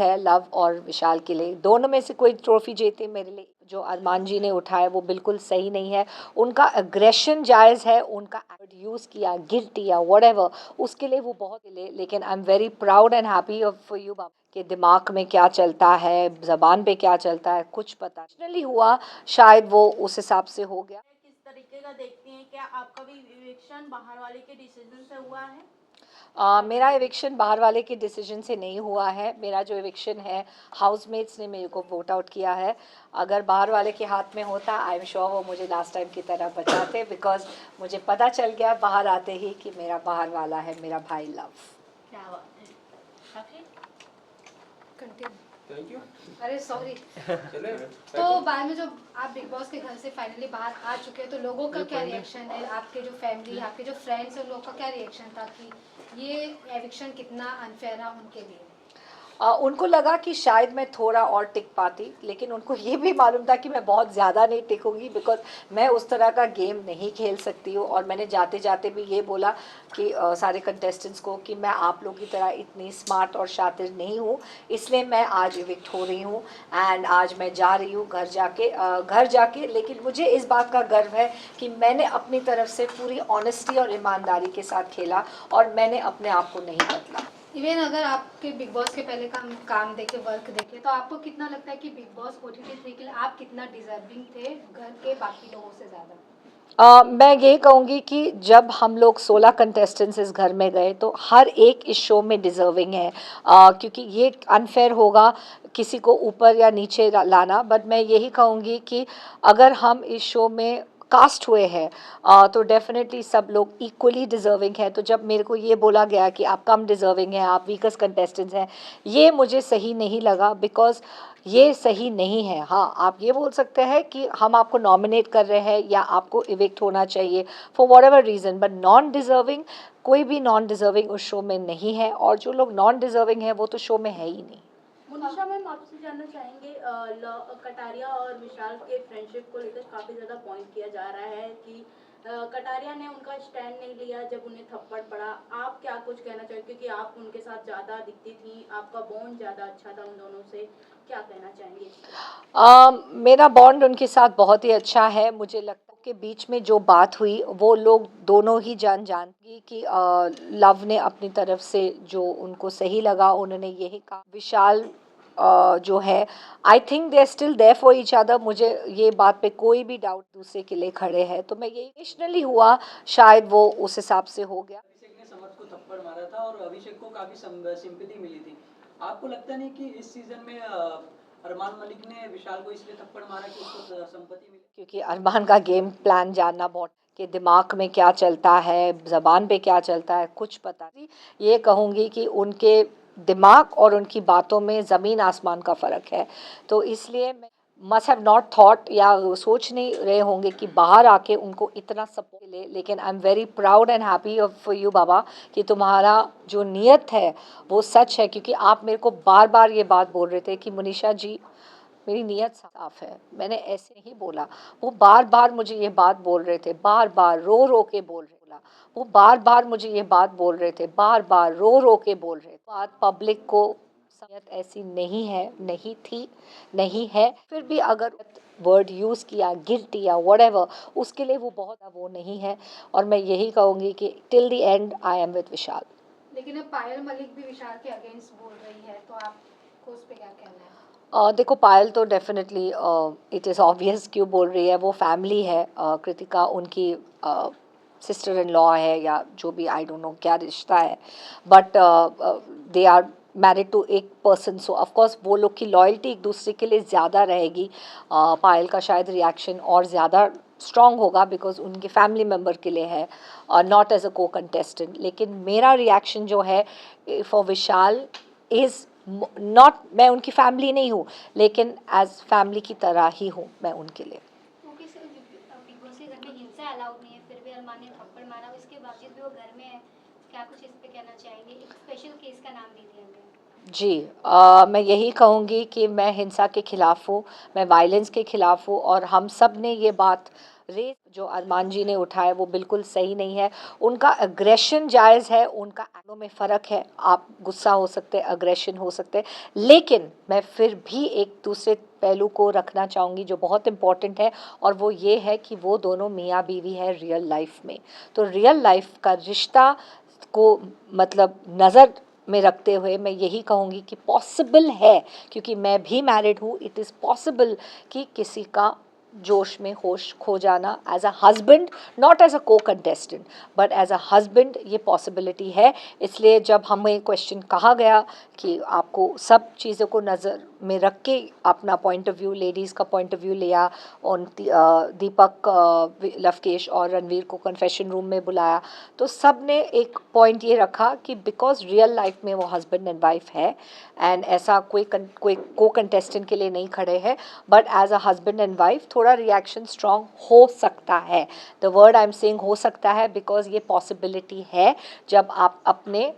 है लव और विशाल के लिए, दोनों में से कोई ट्रॉफी जीते मेरे लिए। जो अरमान जी ने उठाया वो बिल्कुल सही नहीं है। उनका अग्रेशन जायज़ है, उनका यूज़ किया, गिल्टी या व्हाटएवर, उसके लिए वो बहुत लेकिन I am very proud and happy for you बाबा कि दिमाग में क्या चलता है, ज़बान पे क्या चलता है कुछ पता नहीं हुआ, शायद वो उस हिसाब से हो गया। किस तरीके का देखती हैं? क्या आपका भी इविक्शन बाहर वाले के डिसीजन से हुआ है? मेरा एविक्शन बाहर वाले के डिसीजन से नहीं हुआ है। मेरा जो एविक्शन है हाउसमेट्स ने मेरे को वोट आउट किया है। अगर बाहर वाले के हाथ में होता आई एम श्योर वो मुझे लास्ट टाइम की तरह बचाते, बिकॉज मुझे पता चल गया बाहर आते ही कि मेरा बाहर वाला है मेरा भाई लव। क्या बात है। काफी थैंक यू। अरे सॉरी। चले तो बाद में जब आप बिग बॉस के घर से फाइनली बाहर आ चुके हैं तो लोगों का क्या रिएक्शन है, आपके जो फैमिली आपके जो फ्रेंड्स हैं उन लोगों का क्या रिएक्शन था कि ये एविक्शन कितना अनफेयर है उनके लिए? उनको लगा कि शायद मैं थोड़ा और टिक पाती, लेकिन उनको ये भी मालूम था कि मैं बहुत ज़्यादा नहीं टिकूंगी, बिकॉज मैं उस तरह का गेम नहीं खेल सकती हूँ। और मैंने जाते जाते भी ये बोला कि सारे कंटेस्टेंट्स को कि मैं आप लोगों की तरह इतनी स्मार्ट और शातिर नहीं हूँ, इसलिए मैं आज इविक्ट हो रही हूँ। एंड आज मैं जा रही हूँ घर जाके, लेकिन मुझे इस बात का गर्व है कि मैंने अपनी तरफ से पूरी ऑनेस्टी और ईमानदारी के साथ खेला और मैंने अपने आप को नहीं बदला। इवन अगर आपके बिग बॉस के पहले काम देखे, वर्क देखे, तो आपको कितना लगता है कि बिग बॉस OTT 3 के लिए आप कितना डिजर्विंग थे घर के बाकी लोगों से ज़्यादा? मैं ये कहूँगी कि जब हम लोग 16 कंटेस्टेंट्स इस घर में गए तो हर एक इस शो में डिज़र्विंग है, क्योंकि ये अनफेयर होगा किसी को ऊपर या नीचे लाना। बट मैं यही कहूँगी कि अगर हम इस शो में कास्ट हुए हैं तो डेफिनेटली सब लोग इक्वली डिज़र्विंग हैं। तो जब मेरे को ये बोला गया कि आप कम डिज़र्विंग हैं, आप वीकेस्ट कंटेस्टेंट्स हैं, ये मुझे सही नहीं लगा, बिकॉज ये सही नहीं है। हाँ, आप ये बोल सकते हैं कि हम आपको नॉमिनेट कर रहे हैं या आपको इविक्ट होना चाहिए for what ever reason, but non deserving, कोई भी नॉन डिज़र्विंग उस शो में नहीं है, और जो लोग नॉन डिज़र्विंग है वो तो शो में है ही नहीं। मुनिशा मैम, आपसे जानना चाहेंगे, कटारिया और विशाल के फ्रेंडशिप को लेकर काफ़ी ज़्यादा पॉइंट किया जा रहा है कि कटारिया ने उनका स्टैंड नहीं लिया जब उन्हें थप्पड़ पड़ा। आप क्या कुछ कहना चाहेंगे, क्योंकि आप उनके साथ ज़्यादा दिखती थी, आपका बॉन्ड ज़्यादा अच्छा था उन दोनों से, क्या कहना चाहेंगे इस पर? मेरा बॉन्ड उनके साथ बहुत ही अच्छा है। मुझे लगता है कि बीच में जो बात हुई वो लोग दोनों ही जानगी कि लव ने अपनी तरफ से जो उनको सही लगा उन्होंने यही कहा। विशाल जो है, I think they are still there for each other. मुझे ये बात पे कोई भी डाउट, दूसरे के लिए खड़े हैं। तो मैं ये इमोशनली हुआ, शायद वो उस हिसाब से हो गया। अभिषेक ने समर्थ को थप्पड़ मारा था और अभिषेक को काफी सिंपैथी मिली थी। आपको लगता नहीं कि इस सीजन में अरमान मलिक ने विशाल को इसलिए थप्पड़ मारा कि उसको संपत्ति मिली? क्योंकि अरमान का गेम प्लान जानना बहुत, कि दिमाग में क्या चलता है, ज़बान पे क्या चलता है कुछ पता नहीं। ये कहूँगी कि उनके दिमाग और उनकी बातों में ज़मीन आसमान का फ़र्क है। तो इसलिए मस्ट हैव नॉट थॉट या सोच नहीं रहे होंगे कि बाहर आके उनको इतना सपोर्ट मिले। लेकिन I am very proud and happy for you बाबा कि तुम्हारा जो नीयत है वो सच है, क्योंकि आप मेरे को बार बार ये बात बोल रहे थे कि मुनीषा जी मेरी नीयत साफ है, मैंने ऐसे नहीं बोला। वो बार बार मुझे ये बात बोल रहे थे, बार बार रो रो के बोल रहे बोला। वो बार बार मुझे ये बात बोल रहे थे, बार बार रो रो के बोल रहे थे। बात पब्लिक को नीयत ऐसी नहीं है, नहीं थी, नहीं है। फिर भी अगर वर्ड यूज़ किया, गिल्टी या व्हाटएवर, उसके लिए वो बहुत वो नहीं है। और मैं यही कहूँगी कि till the end I am with Vishal. लेकिन अब पायल मलिक भी विशाल के अगेंस्ट बोल रही है, तो आपको उस पर क्या कहना है? देखो पायल तो डेफिनेटली इट इज़ ऑब्वियस क्यों बोल रही है, वो फैमिली है। कृतिका उनकी सिस्टर इन लॉ है या जो भी, आई डोंट नो क्या रिश्ता है, but they are married to एक पर्सन, सो ऑफ कोर्स वो लोग की लॉयल्टी एक दूसरे के लिए ज़्यादा रहेगी। पायल का शायद रिएक्शन और ज़्यादा स्ट्रॉन्ग होगा बिकॉज उनके फैमिली मेम्बर के लिए है, not as a co contestant. लेकिन मेरा रिएक्शन जो है फॉर विशाल इज़ नॉट, मैं उनकी फैमिली नहीं हूँ, लेकिन एज फैमिली की तरह ही हूँ मैं उनके लिए। क्योंकि सर बिग बॉस के घर में हिंसा अलाउड नहीं है, फिर भी अरमान ने थप्पड़ मारा, उसके बावजूद भी वो घर में है। क्या कुछ इस पे कहना चाहेंगे? एक स्पेशल केस का नाम दे दिया गया। जी, मैं यही कहूँगी कि मैं हिंसा के ख़िलाफ़ हूँ, मैं वायलेंस के ख़िलाफ़ हूँ, और हम सब ने ये बात रेस जो अरमान जी ने उठाया वो बिल्कुल सही नहीं है। उनका अग्रेशन जायज़ है, उनका एक्टों में फ़र्क है, आप गुस्सा हो सकते हैं, अग्रेशन हो सकते हैं, लेकिन मैं फिर भी एक दूसरे पहलू को रखना चाहूँगी जो बहुत इम्पॉर्टेंट है, और वो ये है कि वो दोनों मियाँ बीवी है रियल लाइफ में। तो रियल लाइफ का रिश्ता को मतलब नज़र में रखते हुए मैं यही कहूँगी कि पॉसिबल है, क्योंकि मैं भी मैरिड हूँ, इट इज़ पॉसिबल कि किसी का जोश में होश खो जाना as a husband, not as a co contestant but as a husband, ये पॉसिबिलिटी है। इसलिए जब हमें क्वेश्चन कहा गया कि आपको सब चीज़ों को नज़र में रख के अपना पॉइंट ऑफ व्यू, लेडीज़ का पॉइंट ऑफ व्यू लिया, और दीपक, लवकेश और रणवीर को कन्फेशन रूम में बुलाया, तो सब ने एक पॉइंट ये रखा कि बिकॉज रियल लाइफ में वो हस्बैंड एंड वाइफ है, एंड ऐसा कोई को कंटेस्टेंट के लिए नहीं खड़े हैं, but as a husband and wife थोड़ा रिएक्शन स्ट्रांग हो सकता है। The word I am saying हो सकता है बिकॉज ये पॉसिबिलिटी है। जब आप अपने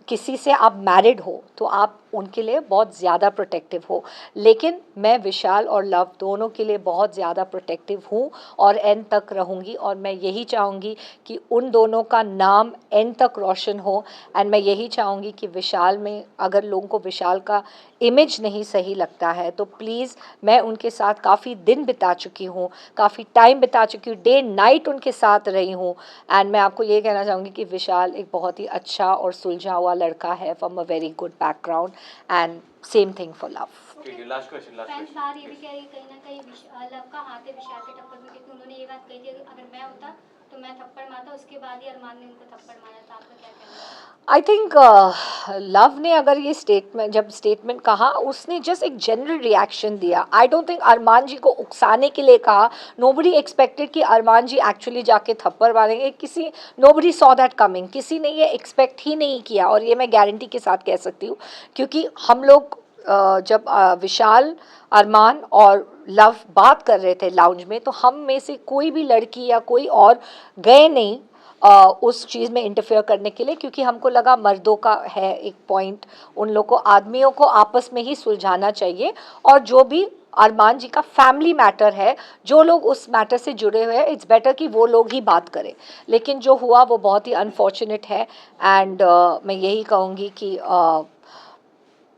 किसी से आप मैरिड हो तो आप उनके लिए बहुत ज़्यादा प्रोटेक्टिव हो, लेकिन मैं विशाल और लव दोनों के लिए बहुत ज़्यादा प्रोटेक्टिव हूँ और एंड तक रहूँगी, और मैं यही चाहूँगी कि उन दोनों का नाम एंड तक रोशन हो। एंड मैं यही चाहूँगी कि विशाल में अगर लोगों को विशाल का इमेज नहीं सही लगता है तो प्लीज़, मैं उनके साथ काफ़ी दिन बिता चुकी हूँ, काफ़ी टाइम बिता चुकी हूँ, डे नाइट उनके साथ रही हूँ, एंड मैं आपको ये कहना चाहूँगी कि विशाल एक बहुत ही अच्छा और सुलझा हुआ लड़का है from a very good background, and same thing for love. ठीक है, लास्ट क्वेश्चन फैंस बाहर ये भी कह रही है कहीं ना कहीं लव का हाथ है विशाल के टक्कर में, क्योंकि उन्होंने ये बात कही थी अगर मैं होता तो मैं थप्पड़ मारता, उसके बाद ही अरमान ने उनको थप्पड़ मारा था। आपका क्या कहना है? आई थिंक लव ने अगर ये स्टेटमेंट, जब स्टेटमेंट कहा, उसने जस्ट एक जनरल रिएक्शन दिया। आई डोंट थिंक अरमान जी को उकसाने के लिए कहा। नोबडी एक्सपेक्टेड कि अरमान जी एक्चुअली जाके थप्पड़ मारेंगे, किसी नोबडी सॉ दैट कमिंग, किसी ने ये एक्सपेक्ट ही नहीं किया, और ये मैं गारंटी के साथ कह सकती हूँ, क्योंकि हम लोग जब विशाल, अरमान और लव बात कर रहे थे लाउंज में, तो हम में से कोई भी लड़की या कोई और गए नहीं उस चीज़ में इंटरफेयर करने के लिए, क्योंकि हमको लगा मर्दों का है एक पॉइंट, उन लोग को, आदमियों को आपस में ही सुलझाना चाहिए, और जो भी अरमान जी का फैमिली मैटर है, जो लोग उस मैटर से जुड़े हुए हैं, इट्स बेटर कि वो लोग ही बात करें। लेकिन जो हुआ वो बहुत ही अनफॉर्चुनेट है, एंड मैं यही कहूँगी कि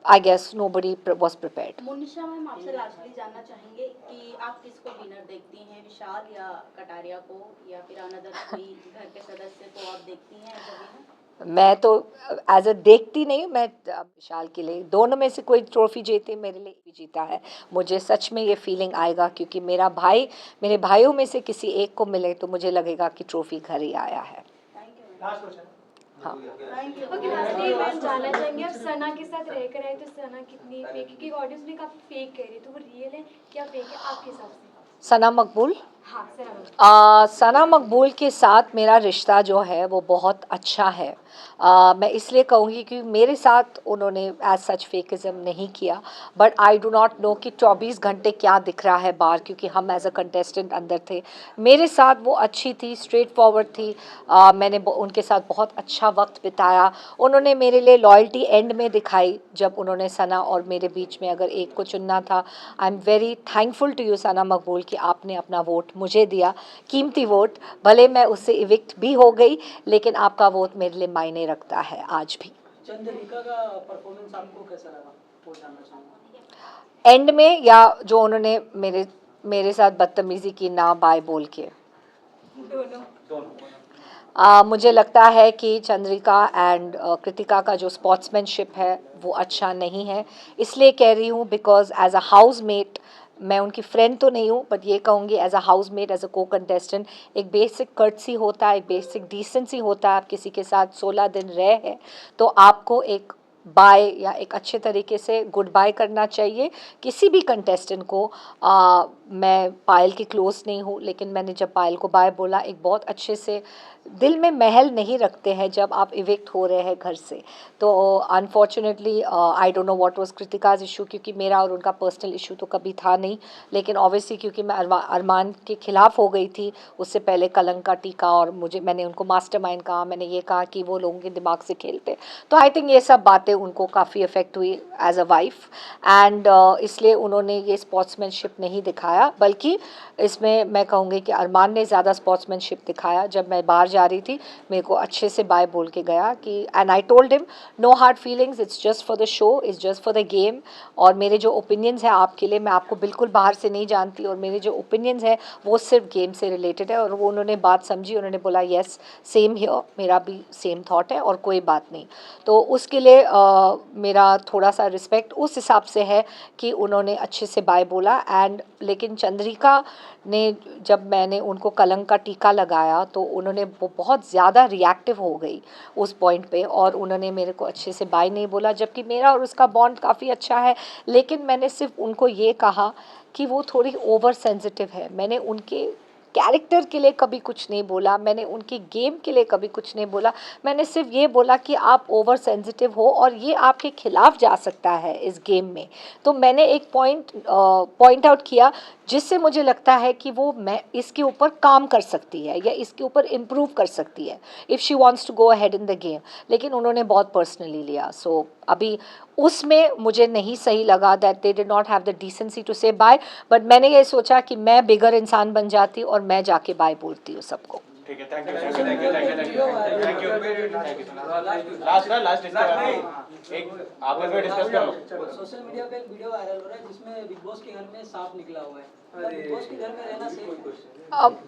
I guess nobody was prepared. Monisha ma'am, आपसे लास्टली जानना चाहेंगे कि आप किसको विनर देखती हैं, विशाल या कटारिया को, या फिर अनदर कोई घर के सदस्य को आप देखती हैं एज अ विनर? मैं तो एज अ देखती नहीं, मैं विशाल के लिए दोनों में से कोई ट्रॉफी जीते, मेरे लिए भी जीता है, मुझे सच में ये फीलिंग आएगा, क्योंकि मेरा भाई, मेरे भाइयों में से किसी एक को मिले तो मुझे लगेगा कि ट्रॉफी घर ही आया है। Thank you. Last question. हाँ। Thank you. ओके, लास्टली मैं जानना चाहेंगे आप सना के साथ रहकर आए तो सना कितनी फेक, क्योंकि ऑडियंस ने काफी फेक कह रही, तो वो रियल है क्या फेक है आपके हिसाब से? सना मकबूल, हाँ सना। सना मकबूल के साथ मेरा रिश्ता जो है वो बहुत अच्छा है। मैं इसलिए कहूँगी कि मेरे साथ उन्होंने एज सच फेकिज़म नहीं किया, but I do not know कि 24 घंटे क्या दिख रहा है बाहर, क्योंकि हम एज अ कंटेस्टेंट अंदर थे। मेरे साथ वो अच्छी थी, स्ट्रेट फॉरवर्ड थी, मैंने उनके साथ बहुत अच्छा वक्त बिताया। उन्होंने मेरे लिए लॉयल्टी एंड में दिखाई, जब उन्होंने सना और मेरे बीच में अगर एक को चुनना था। I am very thankful to you Sana Maqbool कि आपने अपना वोट मुझे दिया, कीमती वोट, भले मैं उससे इविक्ट भी हो गई, लेकिन आपका वोट मेरे लिए मायने रखता है आज भी। चंद्रिका का परफॉर्मेंस आपको कैसा लगा, वो जानना चाहूँगा। एंड में, या जो उन्होंने मेरे साथ बदतमीजी की ना बाय बोल के? दोनों। मुझे लगता है कि चंद्रिका एंड कृतिका का जो स्पोर्ट्समैनशिप है वो अच्छा नहीं है। इसलिए कह रही हूँ बिकॉज एज अ हाउसमेट, मैं उनकी फ्रेंड तो नहीं हूँ, बट ये कहूँगी as a housemate, as a co contestant, एक बेसिक कर्टसी होता है, एक बेसिक डिसेंसी होता है। आप किसी के साथ 16 दिन रहे हैं तो आपको एक बाय या एक अच्छे तरीके से गुड बाय करना चाहिए किसी भी कंटेस्टेंट को। मैं पायल की क्लोज नहीं हूँ, लेकिन मैंने जब पायल को बाय बोला, एक बहुत अच्छे से, दिल में महल नहीं रखते हैं जब आप इविक्ट हो रहे हैं घर से। तो unfortunately I don't know what was Kritika's issue, क्योंकि मेरा और उनका पर्सनल इशू तो कभी था नहीं, लेकिन ऑब्वियसली क्योंकि मैं अरमान के खिलाफ हो गई थी उससे पहले, कलंक का टीका, और मैंने उनको मास्टरमाइंड कहा, मैंने ये कहा कि वो लोगों के दिमाग से खेलते, तो आई थिंक ये सब बातें उनको काफ़ी इफ़ेक्ट हुई एज अ वाइफ एंड इसलिए उन्होंने ये स्पोर्ट्समैनशिप नहीं दिखाया, बल्कि इसमें मैं कहूँगी कि अरमान ने ज़्यादा स्पोर्ट्समैनशिप दिखाया। जब मैं बाहर जा रही थी मेरे को अच्छे से बाय बोल के गया कि and I told him no hard feelings, it's just for the show, it's just for the game. और मेरे जो ओपिनियंस हैं आपके लिए, मैं आपको बिल्कुल बाहर से नहीं जानती और मेरे जो ओपिनियंस हैं वो सिर्फ गेम से रिलेटेड है। और वो उन्होंने बात समझी, उन्होंने बोला येस सेम हियर, मेरा भी सेम थॉट है और कोई बात नहीं। तो उसके लिए मेरा थोड़ा सा रिस्पेक्ट उस हिसाब से है कि उन्होंने अच्छे से बाय बोला। एंड लेकिन चंद्रिका ने, जब मैंने उनको कलंक का टीका लगाया तो उन्होंने बहुत ज़्यादा रिएक्टिव हो गई उस पॉइंट पे और उन्होंने मेरे को अच्छे से बाय नहीं बोला, जबकि मेरा और उसका बॉन्ड काफ़ी अच्छा है। लेकिन मैंने सिर्फ उनको ये कहा कि वो थोड़ी ओवर सेंसिटिव है। मैंने उनके कैरेक्टर के लिए कभी कुछ नहीं बोला, मैंने उनकी गेम के लिए कभी कुछ नहीं बोला। मैंने सिर्फ ये बोला कि आप ओवर सेंसिटिव हो और ये आपके खिलाफ जा सकता है इस गेम में। तो मैंने एक पॉइंट आउट किया जिससे मुझे लगता है कि वो मैं इसके ऊपर काम कर सकती है या इसके ऊपर इम्प्रूव कर सकती है if she wants to go ahead in the game. लेकिन उन्होंने बहुत पर्सनली लिया। सो अभी उसमें मुझे नहीं सही लगा that they did not have the decency to say bye. But मैंने ये सोचा कि मैं बिगर इंसान बन जाती और मैं जाके बाय बोलती हूँ सबको। ठीक है, थैंक यू। लास्ट एक आपस में डिस्कस कर लो। सोशल मीडिया पे एक वीडियो वायरल हो रहा है जिसमें बिग बॉस के घर में सांप निकला हुआ है। बिग बॉस के घर में रहना सही है? अब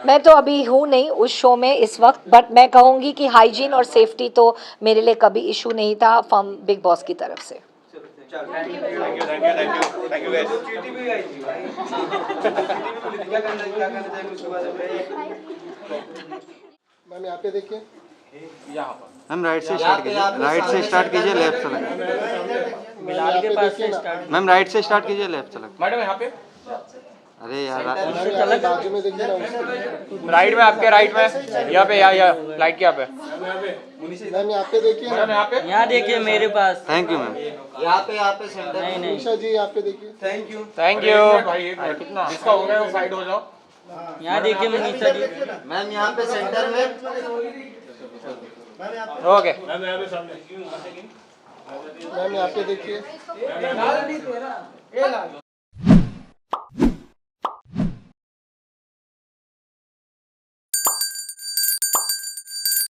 मैं तो अभी हूँ नहीं उस शो में इस वक्त, बट मैं कहूँगी कि हाइजीन और सेफ्टी तो मेरे लिए कभी इशू नहीं था फ्रॉम बिग बॉस की तरफ से। Thank you guys. चीटी भी आई थी भाई। क्या करना चाहिए उसके बाद में? मैम यहाँ पे देखिए, यहाँ पर मैम राइट से स्टार्ट कीजिए, लेफ्ट से लगे। मिलान के पास से स्टार्ट। मैम राइट से स्टार्ट कीजिए, लेफ्ट से लगे। मैडम यहाँ पे अरे यार बाजू में देखिए ना उसके। राइट में, आपके राइट में यहाँ पे, यहाँ लाइट के यहाँ पे। मैम यहाँ पे देखिए, मैडम यहाँ पे, यहाँ देखिए मेरे पास। Thank you ma'am. यहाँ पे सेंटर। नहीं निशा जी यहाँ पे देखिए। थैंक यू भाई। एक मिनट, कितना जिसका हो गया वो साइड हो जाओ। यहाँ देखिए मनीषा जी। मैम यहाँ पे सेंटर में। ओके मैम यहाँ पे देखिए।